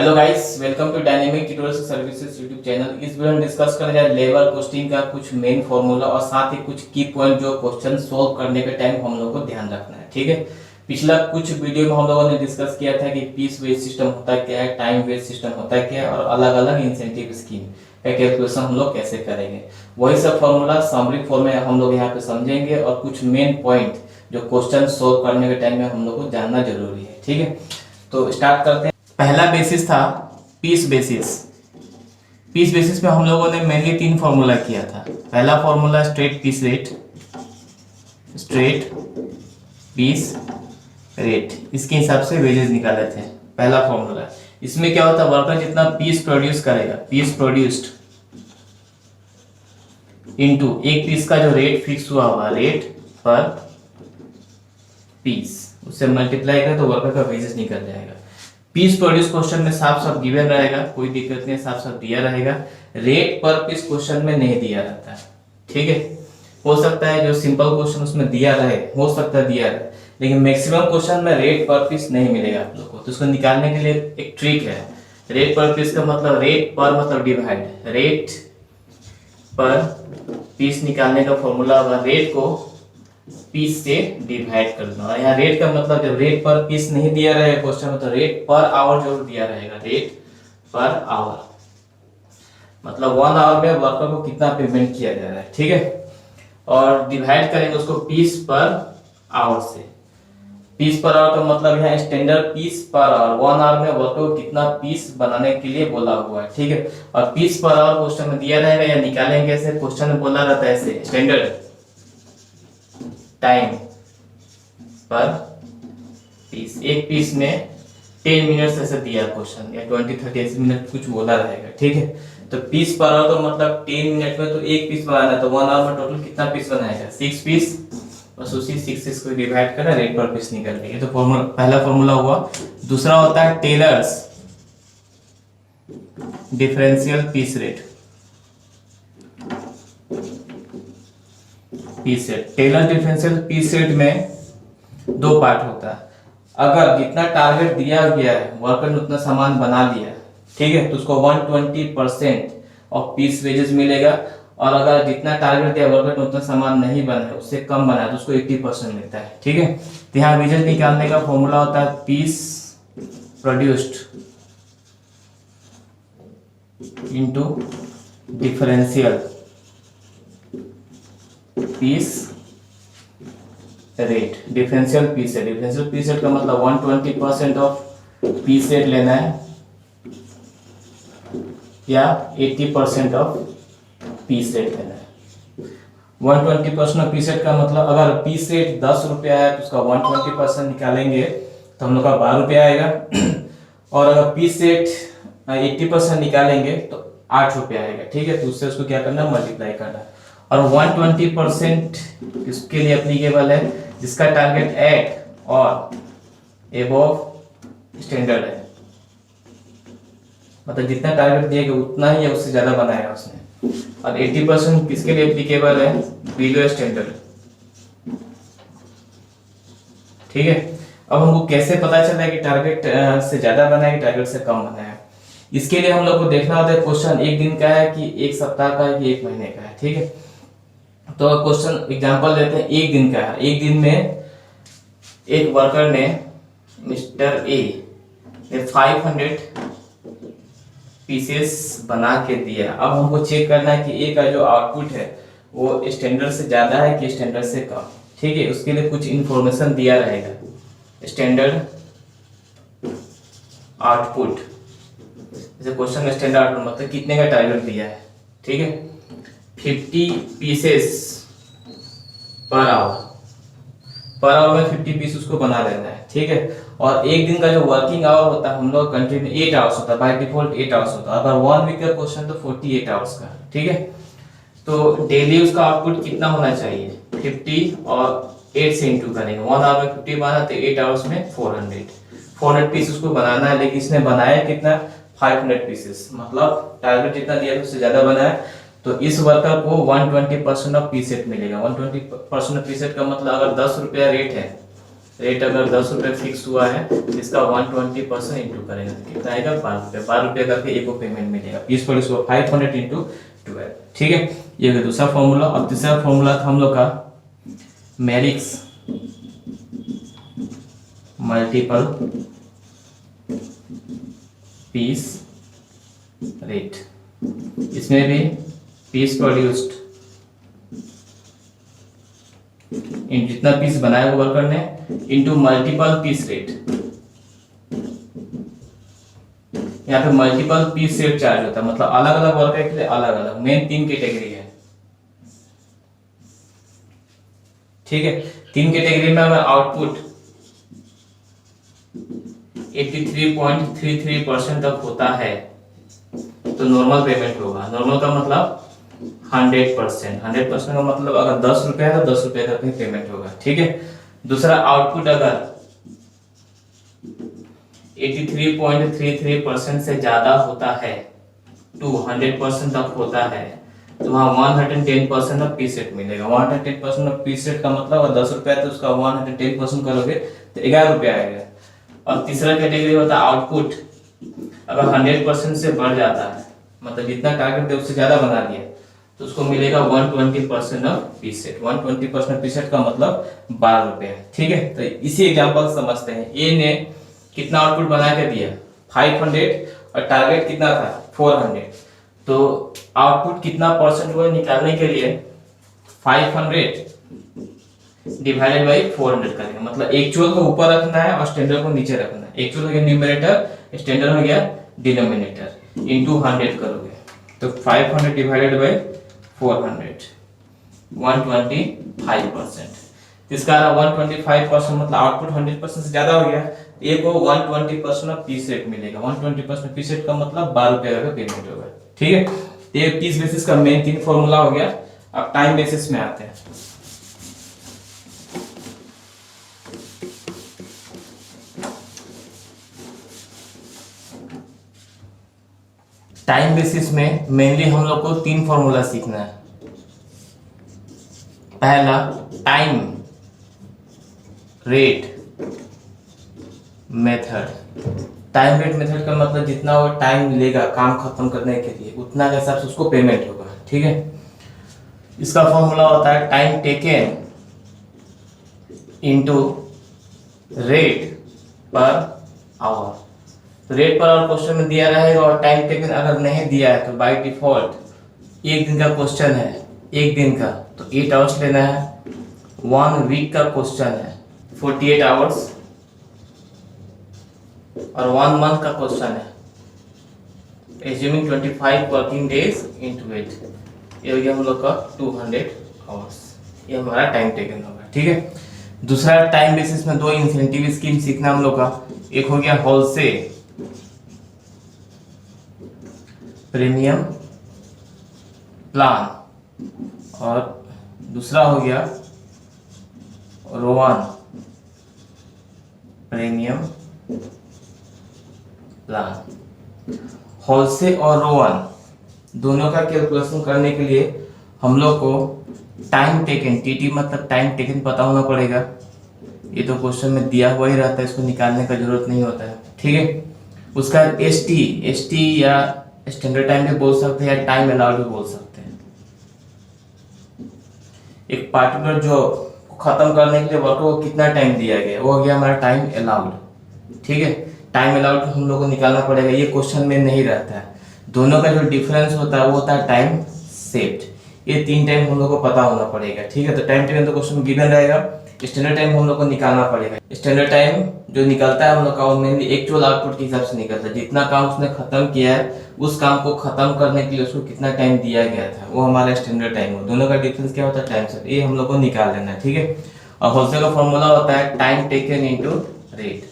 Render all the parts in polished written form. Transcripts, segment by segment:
Hello guys, welcome to dynamic tutorial services YouTube channel. इस video में discuss करने जा रहे हैं लेबर कोस्टिंग का कुछ मेन फॉर्मूला और साथ ही कुछ की पॉइंट जो क्वेश्चन सोल्व करने के टाइम हम लोग को ध्यान रखना है। ठीक है, पिछला कुछ वीडियो में हम लोगों ने डिस्कस किया था कि पीस वेज सिस्टम होता क्या है, टाइम वेज सिस्टम होता क्या है और अलग अलग इंसेंटिव स्कीम का कैलकुलेशन हम लोग कैसे करेंगे। वही सब फॉर्मूला समरी फॉर्म में हम लोग यहाँ पे समझेंगे और कुछ मेन पॉइंट जो क्वेश्चन सोल्व करने के टाइम में हम लोग को जानना जरूरी है। ठीक है, तो स्टार्ट करते हैं। पहला बेसिस था पीस बेसिस। पीस बेसिस में हम लोगों ने मेनली तीन फॉर्मूला किया था। पहला formula straight piece rate, straight piece rate, इसके हिसाब से वेजेस निकाले थे। पहला फॉर्मूला, इसमें क्या होता है, वर्कर जितना पीस प्रोड्यूस करेगा, पीस प्रोड्यूस्ड इनटू एक पीस का जो रेट फिक्स हुआ हुआ, रेट पर पीस, उससे मल्टीप्लाई करें तो वर्कर का वेजेस निकल जाएगा। पीस प्रोड्यूस क्वेश्चन में साफ साफ गिवन रहेगा, कोई दिक्कत नहीं, साफ साफ दिया रहेगा। रेट पर पीस क्वेश्चन में नहीं दिया रहता है। ठीक है, हो सकता है जो सिंपल क्वेश्चन उसमें दिया रहे, हो सकता है दिया रहे, लेकिन मैक्सिमम क्वेश्चन में रेट पर पीस नहीं मिलेगा आप लोग को। तो उसको निकालने के लिए एक ट्रिक है। रेट पर पीस का मतलब, रेट पर मतलब डिवाइड, रेट पर पीस निकालने का फॉर्मूला होगा रेट को पीस से डिवाइड कर दो। यहाँ रेट का मतलब जब रेट पर पीस नहीं दिया रहेगा क्वेश्चन में तो रेट पर आवर जरूर दिया रहेगा। रेट पर आवर मतलब 1 आवर में वर्कर को कितना पेमेंट किया जा रहा है। ठीक है, और डिवाइड करेंगे उसको पीस पर आवर से। पीस पर आवर का मतलब यहाँ standard piece per hour, 1 hour में वर्कर को कितना पीस बनाने के लिए बोला हुआ है। ठीक है, और पीस पर आवर क्वेश्चन में दिया रहेगा या निकालेंगे कैसे, क्वेश्चन में बोला रहता है ऐसे, स्टैंडर्ड टाइम पर पीस, एक पीस में 10 मिनट ऐसे दिया क्वेश्चन, या 20-30 मिनट कुछ बोला रहेगा। ठीक है, तो पीस पर आवर तो मतलब 10 मिनट में तो एक पीस बनाना है, तो 1 आवर में टोटल कितना पीस बनाएगा, 6 पीस, बस उसी 6 से डिवाइड करना, रेट पर पीस निकल गया। तो फॉर्मूला, पहला फॉर्मूला हुआ। दूसरा होता है Taylor's differential piece rate, piece rate. Taylor differential piece rate में दो पार्ट होता है। अगर जितना टारगेट दिया गया है वर्कर ने उतना सामान बना लिया, ठीक है, तो उसको 120% ऑफ पीस वेजेस मिलेगा। और अगर जितना टारगेट दिया वर्कर ने उतना सामान नहीं बना है, उससे कम बना है, तो उसको 80% मिलता है। ठीक है, तो यहाँ वेजेस निकालने का फॉर्मूला होता है piece produced into differential piece rate. Differential piece rate, differential piece rate का मतलब 120% ऑफ पीस रेट लेना है या 80% ऑफ पीस रेट लेना है। 120% ऑफ पीस रेट का मतलब, अगर पीस रेट 10 रुपया है तो उसका 120% निकालेंगे तो हम लोग का 12 रुपया आएगा। और अगर पीस रेट 80% निकालेंगे तो 8 रुपया आएगा। ठीक है, तो उससे उसको क्या करना है, मल्टीप्लाई करना है। और 120% किसके लिए एप्लीकेबल है, जिसका टारगेट एट और एबव स्टैंडर्ड है, मतलब जितना टारगेट दिया गया उतना ही या उससे ज्यादा बनाया उसने। और 80% किसके लिए एप्लीकेबल है, बिलो स्टैंडर्ड। ठीक है, अब हमको कैसे पता चला है कि टारगेट से ज्यादा बनाया कि टारगेट से कम बनाया, इसके लिए हम लोग को देखना होता है क्वेश्चन एक दिन का है कि एक सप्ताह का है कि एक महीने का है। ठीक है, तो क्वेश्चन एग्जांपल लेते हैं, एक दिन का है। एक दिन में एक वर्कर ने, मिस्टर ए ने 500 पीसेस बना के दिया। अब हमको चेक करना है कि ए का जो आउटपुट है वो स्टैंडर्ड से ज्यादा है कि स्टैंडर्ड से कम। ठीक है, उसके लिए कुछ इंफॉर्मेशन दिया रहेगा, स्टैंडर्ड आउटपुट। जैसे क्वेश्चन में स्टैंडर्ड आउटपुट मतलब कितने का टारगेट दिया है। ठीक है, 50 pieces per hour, per hour में 50 पीस उसको बना देना है। ठीक है, और एक दिन का जो वर्किंग आवर होता है हम लोग कंट्री में 8 आवर्स होता है, बाय डिफॉल्ट 8 आवर्स होता है। अगर 1 वीक का क्वेश्चन तो 48 आवर्स का। ठीक है, तो डेली उसका आउटपुट कितना होना चाहिए, 50 और 8 से इंटू करेंगे। 1 आवर में 50 बना तो 8 आवर्स में 400 पीस उसको बनाना है। लेकिन इसने बनाया कितना, 500 पीसेस, मतलब टारगेट जितना दिया उससे ज्यादा बनाया। तो इस वर्कर को 120% ऑफ पीस रेट मिलेगा। 120% ऑफ पीस रेट का मतलब, अगर 10 रुपया रेट है रेट अगर 10 रुपये फिक्स हुआ है, इसका 120% इंटू करेगा, कितना आएगा 12 रुपये करके एक को पेमेंट मिलेगा। 20 को 500 इंटू 12, ठीक है। ये हो दूसरा फॉर्मूला। अब तीसरा फॉर्मूला था हम लोग का मैरिक्स मल्टीपल पीस रेट। इसमें भी पीस प्रोड्यूस्ड जितना पीस बनाया वो वर्कर ने इंटू मल्टीपल पीस रेट। यहाँ पे मल्टीपल पीस रेट चार्ज होता है, मतलब अलग अलग वर्कर के लिए अलग अलग मेन 3 कैटेगरी है, ठीक है। 3 कैटेगरी में अगर आउटपुट 83.33% तक होता है तो नॉर्मल पेमेंट होगा। नॉर्मल का मतलब 100%। 100% का मतलब अगर 10 रुपए है तो 10 रुपए का पेमेंट होगा, ठीक है। दूसरा आउटपुट अगर 83.33% से ज्यादा होता है टू 100% तक होता है तो वहाँ 110% ऑफ पीस रेट मिलेगा। 110% ऑफ पीस रेट का मतलब अगर 10 रुपया है तो उसका 110% करोगे तो 11 रुपया आएगा। और तीसरा कैटेगरी होता है आउटपुट अगर 100% से बढ़ जाता है, मतलब जितना टारगेट है उससे ज्यादा बना दिया तो उसको मिलेगा 120% of piece rate. 120% piece rate का मतलब 12 रुपये, ठीक है। तो इसी एग्जांपल समझते हैं। ए ने कितना आउटपुट बना के दिया 500 और टारगेट कितना था 400, तो आउटपुट कितना परसेंट हुआ निकालने के लिए 500 डिवाइडेड बाई 400 करेंगे। मतलब एक्चुअल को ऊपर रखना है और स्टैंडर्ड को नीचे रखना है। एक्चुअल हो गया न्यूमरेटर, स्टैंडर्ड हो गया डिनोमिनेटर, इनटू 100 करोगे तो 500 डिवाइडेड बाई 400 125%। इसका 125% मतलब आउटपुट 100% से ज्यादा हो गया, एक को 120% ऑफ पीस रेट मिलेगा। 120% पीस रेट का मतलब 12 रुपए का पेमेंट होगा, ठीक है। तो ये पीस बेसिस का मेन 3 फॉर्मूला हो गया। अब टाइम बेसिस में आते हैं। टाइम बेसिस में मेनली हम लोग को 3 फॉर्मूला सीखना है। पहला time rate method. Time rate method का मतलब जितना वो टाइम लेगा काम खत्म करने के लिए उतना के हिसाब से उसको पेमेंट होगा, ठीक है। इसका फॉर्मूला होता है time taken into rate per hour. Rate per hour question में दिया रहेगा और टाइम टेकन अगर नहीं दिया है तो बाय डिफॉल्ट एक दिन का क्वेश्चन है, एक दिन का तो 8 आवर्स लेना है। 1 वीक का क्वेश्चन है 48 आवर्स और 1 मंथ का क्वेश्चन है एज्यूमिंग 25 वर्किंग डेज इनटू 8, ये हो गया हम लोग का 200 आवर्स। ये हमारा टाइम टेकन होगा, ठीक है। दूसरा टाइम बेसिस में 2 इंसेंटिव स्कीम सीखना हम लोग का। एक हो गया होलसेल प्रीमियम प्लान और दूसरा हो गया रोवान प्रीमियम प्लान। होलसेल और रोवान दोनों का कैलकुलेशन करने के लिए हम लोग को टाइम टेकन, टीटी मतलब टाइम टेकन पता होना पड़ेगा। ये तो क्वेश्चन में दिया हुआ ही रहता है, इसको निकालने का जरूरत नहीं होता है, ठीक है। उसका एसटी या स्टैंडर्ड टाइम भी बोल सकते हैं या टाइम अलाउड भी बोल सकते हैं। एक पार्टिकुलर जॉब को खत्म करने के लिए वर्कर को कितना टाइम दिया गया वो हो गया हमारा टाइम अलाउड, ठीक है। टाइम अलाउड हम लोग को निकालना पड़ेगा, ये क्वेश्चन में नहीं रहता है। दोनों का जो डिफरेंस होता है वो होता है टाइम सेव्ड। ये 3 टाइम हम लोग को पता होना पड़ेगा, ठीक है। तो टाइम टेबल तो क्वेश्चन गिवन रहेगा। स्टैंडर्ड टाइम हम लोग को निकालना पड़ेगा। स्टैंडर्ड टाइम जो निकलता है हम लोग का वो मेनली एक्चुअल आउटपुट के हिसाब से निकलता है। जितना काम उसने खत्म किया है उस काम को खत्म करने के लिए उसको कितना टाइम दिया गया था वो हमारा स्टैंडर्ड टाइम हो। दोनों का डिफरेंस क्या होता है टाइम से, ये हम लोग को निकाल लेना है, ठीक है। और होलसेल का फॉर्मूला होता है time taken into rate.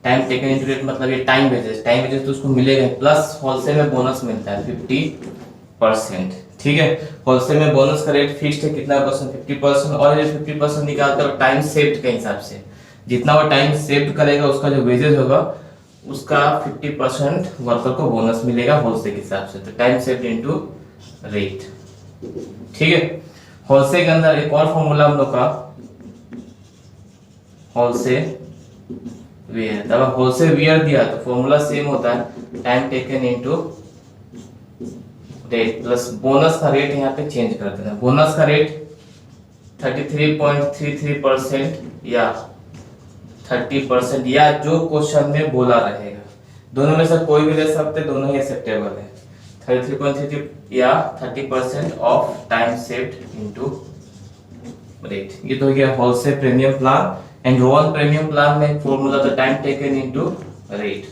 Time taken into rate मतलब ये टाइम वेजेस तो उसको मिलेगा, प्लस होलसेल में बोनस मिलता है 50%, ठीक है। होलसेल में बोनस का रेट फिक्स्ड है कितना परसेंट 50%, और ये 50% निकालते हैं टाइम सेव्ड के हिसाब से। जितना वो टाइम सेव्ड करेगा उसका जो वेजेस होगा उसका 50% वर्कर को बोनस मिलेगा होलसेल के हिसाब से। तो टाइम सेव्ड इनटू रेट, ठीक है। होलसेल के अंदर एक और फॉर्मूला हम लोग का होलसेल वेयर। अगर होलसेल वेयर दिया तो फॉर्मूला सेम होता है, time taken into rate plus bonus का रेट यहाँ पे चेंज कर देना। बोनस का रेट 33.33% या 30% या जो क्वेश्चन में बोला रहेगा, दोनों में से कोई भी ले सकते, दोनों ही एक्सेप्टेबल है। 33.33 या 30% of time saved into rate. ये तो हो गया wholesale premium plan. And Rowan premium plan में फॉर्मूला था time taken into rate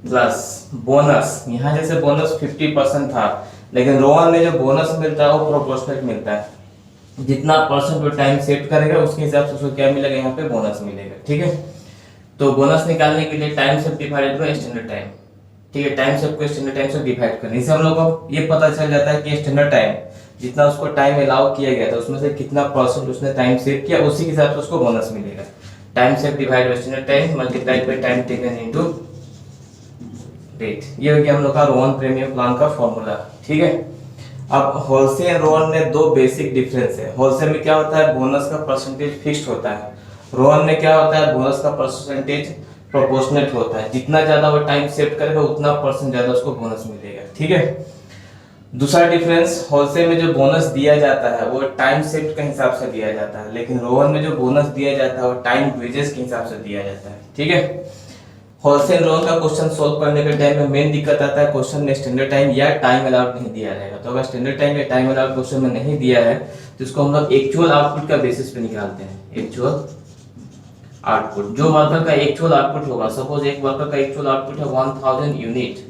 plus bonus. यहाँ जैसे बोनस 50% था, लेकिन रोवन में जो बोनस मिलता है वो प्रोपोर्शनल मिलता है, जितना परसेंट वो टाइम सेव करेगा उसके हिसाब से उसको क्या मिलेगा, यहाँ पे बोनस मिलेगा। ठीक है, तो बोनस निकालने के लिए time save divided by standard time. ठीक है, टाइम सेव को स्टैंडर्ड टाइम से डिवाइड करने से हम लोग को ये पता चल जाता है कि स्टैंडर्ड टाइम जितना उसको टाइम अलाउ किया गया था उसमें से कितना परसेंट उसने टाइम सेव किया, उसी के हिसाब से उसको बोनस मिलेगा। Time save divided by standard time multiplied by time taken into rate. ये हो गया हम लोग का रोवन प्रीमियम प्लान का फॉर्मूला। ठीक है, अब होलसेल एंड रोवन में दो बेसिक डिफरेंस है। होलसेल में क्या होता है, बोनस का परसेंटेज फिक्स्ड होता है। रोवन में क्या होता है, बोनस का परसेंटेज प्रोपोर्शनेट होता है। जितना ज्यादा वो टाइम सेव करेगा उतना परसेंट ज्यादा उसको बोनस मिलेगा। ठीक है, दूसरा डिफरेंस, होलसेल में जो बोनस दिया जाता है वो टाइम सेव के हिसाब से दिया जाता है, लेकिन रोवन में जो बोनस दिया जाता है वो टाइम वेजेस के हिसाब से दिया जाता है। ठीक है, होलसेल रोवन का क्वेश्चन सोल्व करने के टाइम में मेन दिक्कत आता है, क्वेश्चन में स्टैंडर्ड टाइम या टाइम अलाउड नहीं दिया रहेगा। तो अगर स्टैंडर्ड टाइम या टाइम अलाउड क्वेश्चन में नहीं दिया है तो इसको हम लोग एक्चुअल आउटपुट का बेसिस पे निकालते हैं। एक्चुअल आउटपुट, जो वर्कर का एक्चुअल आउटपुट होगा, सपोज एक वर्कर का एक्चुअल आउटपुट है 1000 यूनिट।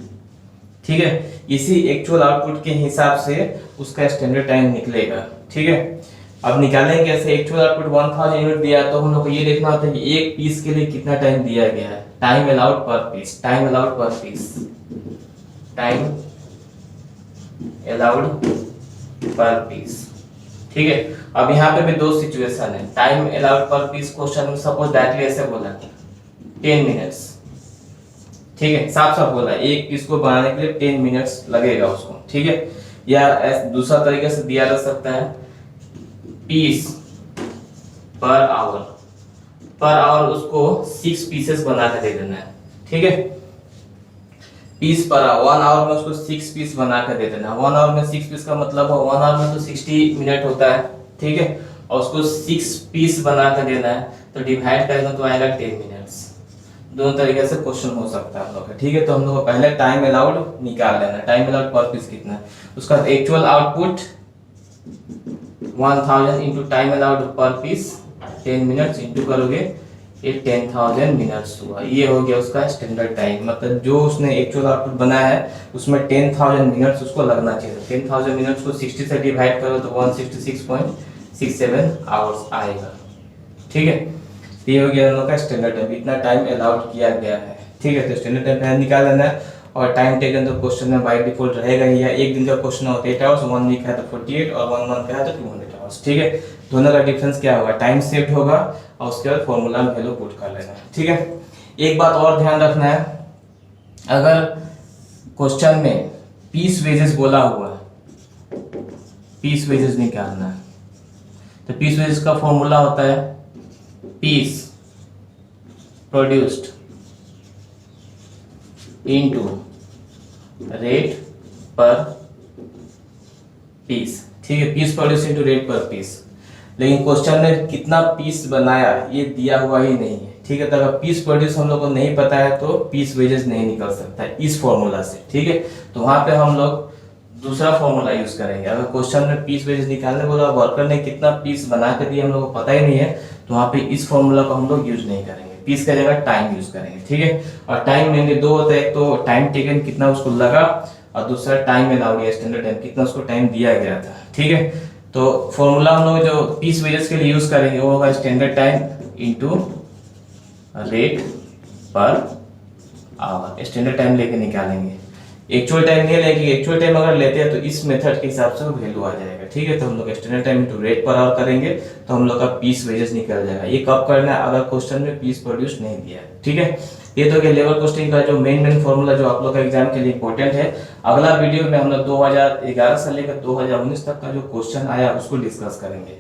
ठीक है, इसी एक्चुअल आउटपुट के हिसाब से उसका स्टैंडर्ड टाइम निकलेगा। ठीक है, अब निकालेंगे कैसे, एक्चुअल आउटपुट 1000 यूनिट दिया तो हम लोग को ये देखना होता है कि एक पीस के लिए कितना टाइम दिया गया है। टाइम अलाउड पर पीस, टाइम अलाउड पर पीस, टाइम अलाउड पर पीस। ठीक है, अब यहाँ पे भी दो सिचुएशन है। टाइम अलाउड पर पीस क्वेश्चन में सपोज डायरेक्टली ऐसे बोला 10 मिनट्स। ठीक है, साफ साफ बोला एक पीस को बनाने के लिए 10 मिनट्स लगेगा उसको। ठीक है, या दूसरा तरीके से दिया जा सकता है piece per our, per hour उसको 6 पीसेस बना के दे देना है। ठीक है, पीस पर आवर 1 आवर में उसको 6 पीस बना के दे देना है। 1 आवर में 6 पीस का मतलब है 1 आवर में तो 60 मिनट होता है। ठीक है, और उसको 6 पीस बना के देना है, तो डिवाइड करेंगे तो आएगा 10 मिनट्स। दोनों तरीके से क्वेश्चन हो सकता है हम लोग का। ठीक है, तो हम लोग को पहले टाइम अलाउड निकाल लेना। टाइम अलाउड पर पीस कितना है, उसका actual output 1000 into time allowed पर पीस 10 मिनट्स इंटू करोगे ये 10,000 मिनट्स हुआ। ये हो गया उसका स्टैंडर्ड टाइम, मतलब जो उसने एक्चुअल आउटपुट बनाया है उसमें 10,000 मिनट्स उसको लगना चाहिए। 10,000 मिनट्स को 60 से डिवाइड करो तो 166.67 आवर्स आएगा। ठीक है, ये हो गया उनका स्टैंडर्ड टाइम, इतना टाइम अलाउड किया गया है। ठीक है, तो स्टैंडर्ड टाइम पहले निकाल लेना है। और टाइम टेकन तो क्वेश्चन में बाय डिफॉल्ट रहेगा ही, या एक दिन का क्वेश्चन होता है 8 आवर्स, 1 वीक है तो 48 और 1 मंथ का है तो 200 आवर्स। ठीक है, दोनों का डिफरेंस क्या होगा, टाइम सेव्ड होगा और उसके बाद फॉर्मूला में वैल्यू पुट कर लेना है। ठीक है, एक बात और ध्यान रखना है, अगर क्वेश्चन में पीस वेजेस बोला हुआ है, पीस वेजेस निकालना है, तो पीस वेजेस का फॉर्मूला होता है पीस प्रोड्यूस्ड इनटू रेट पर पीस। ठीक है, पीस प्रोड्यूस इनटू रेट पर पीस, लेकिन क्वेश्चन में कितना पीस बनाया ये दिया हुआ ही नहीं है। ठीक है, तो अगर पीस प्रोड्यूस हम लोग को नहीं पता है तो पीस वेजेस नहीं निकल सकता है इस फॉर्मूला से। ठीक है, तो वहां पे हम लोग दूसरा फॉर्मूला यूज करेंगे। अगर क्वेश्चन में पीस वेजेस निकालने बोला, वर्कर ने कितना पीस बना के दिया हम लोग को पता ही नहीं है, तो वहां पे इस फॉर्मूला को हम लोग यूज नहीं करेंगे, पीस का जगह टाइम यूज करेंगे। ठीक है, और टाइम में दो होता है, एक तो टाइम टेकन कितना उसको लगा और दूसरा टाइम अलाउड या स्टैंडर्ड टाइम कितना उसको टाइम दिया गया था। ठीक है, तो फॉर्मूला हम लोग जो पीस वेजेस के लिए यूज करेंगे वो होगा standard time into rate per hour. Standard time लेके निकालेंगे, एक्चुअल टाइम नहीं लेंगे। एक्चुअल टाइम अगर लेते हैं तो इस मेथड के हिसाब से वो वैल्यू आ जाएगा। ठीक है, तो हम लोग standard time into rate per hour करेंगे तो हम लोग का पीस वेजेस निकल जाएगा। ये कब करना है, अगर क्वेश्चन में पीस प्रोड्यूस नहीं दिया है। ठीक है, ये तो लेवल कोस्टिंग का जो मेन फॉर्मूला जो आप लोग का एग्जाम के लिए इंपॉर्टेंट है। अगला वीडियो में हम लोग 2011 से लेकर 2019 तक का जो क्वेश्चन आया उसको डिस्कस करेंगे।